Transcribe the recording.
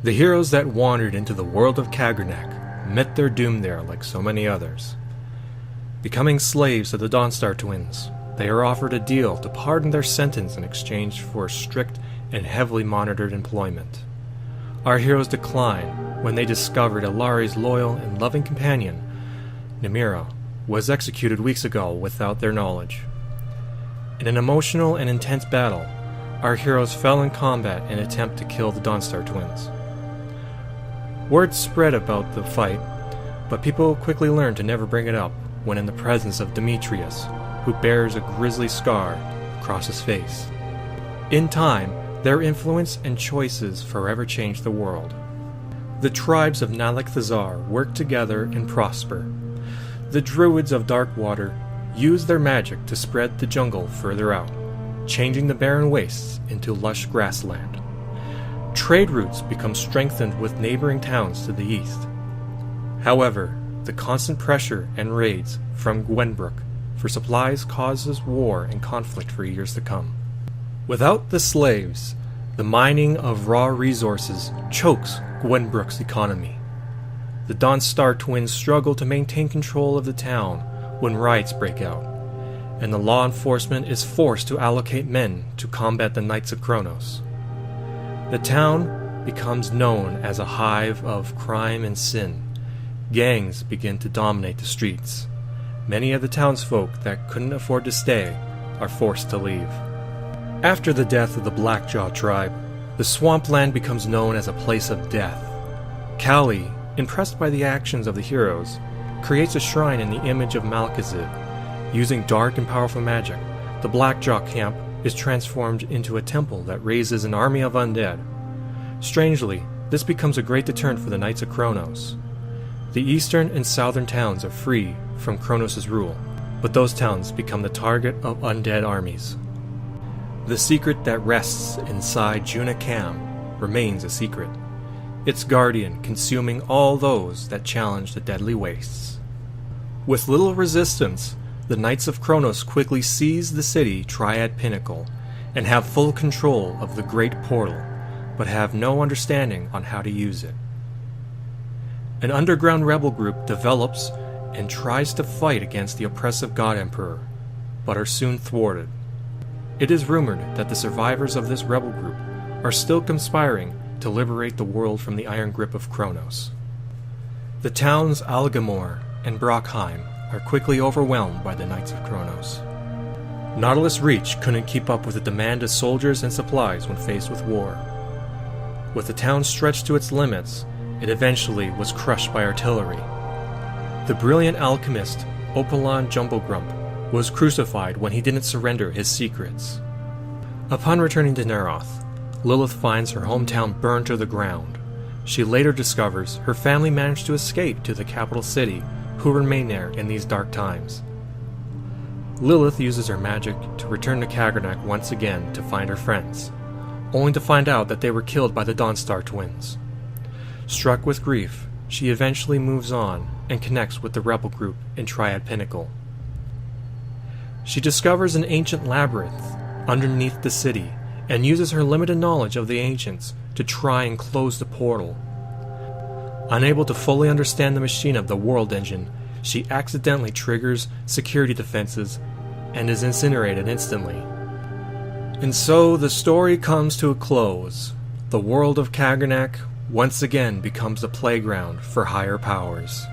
The heroes that wandered into the world of Kagernak met their doom there like so many others. Becoming slaves of the Dawnstar twins, they are offered a deal to pardon their sentence in exchange for strict and heavily monitored employment. Our heroes decline when they discovered Ilari's loyal and loving companion, Namira, was executed weeks ago without their knowledge. In an emotional and intense battle, our heroes fell in combat in an attempt to kill the Dawnstar twins. Word spread about the fight, but people quickly learned to never bring it up when in the presence of Demetrius, who bears a grisly scar across his face. In time, their influence and choices forever changed the world. The tribes of Nalek Thazar work together and prosper. The druids of Darkwater use their magic to spread the jungle further out, changing the barren wastes into lush grassland. Trade routes become strengthened with neighboring towns to the east. However, the constant pressure and raids from Gwenbrook for supplies causes war and conflict for years to come. Without the slaves, the mining of raw resources chokes Gwenbrook's economy. The Dawnstar twins struggle to maintain control of the town when riots break out, and the law enforcement is forced to allocate men to combat the Knights of Kronos. The town becomes known as a hive of crime and sin. Gangs begin to dominate the streets. Many of the townsfolk that couldn't afford to stay are forced to leave. After the death of the Blackjaw tribe, the swampland becomes known as a place of death. Kali, impressed by the actions of the heroes, creates a shrine in the image of Malekith. Using dark and powerful magic, the Blackjaw camp is transformed into a temple that raises an army of undead. Strangely, this becomes a great deterrent for the Knights of Kronos. The eastern and southern towns are free from Kronos' rule, but those towns become the target of undead armies. The secret that rests inside Juna Kam remains a secret, its guardian consuming all those that challenge the deadly wastes. With little resistance, the Knights of Kronos quickly seize the city Triad Pinnacle and have full control of the Great Portal, but have no understanding on how to use it. An underground rebel group develops and tries to fight against the oppressive God Emperor, but are soon thwarted. It is rumored that the survivors of this rebel group are still conspiring to liberate the world from the iron grip of Kronos. The towns Algamore and Brockheim are quickly overwhelmed by the Knights of Kronos. Nautilus Reach couldn't keep up with the demand of soldiers and supplies when faced with war. With the town stretched to its limits, it eventually was crushed by artillery. The brilliant alchemist Opalon Jumblegrump was crucified when he didn't surrender his secrets. Upon returning to Neroth, Lilith finds her hometown burned to the ground. She later discovers her family managed to escape to the capital city, who remain there in these dark times. Lilith uses her magic to return to Kagernak once again to find her friends, only to find out that they were killed by the Dawnstar twins. Struck with grief, she eventually moves on and connects with the rebel group in Triad Pinnacle. She discovers an ancient labyrinth underneath the city and uses her limited knowledge of the ancients to try and close the portal. Unable to fully understand the machine of the World Engine, she accidentally triggers security defenses and is incinerated instantly. And so the story comes to a close. The world of Kagernak once again becomes the playground for higher powers.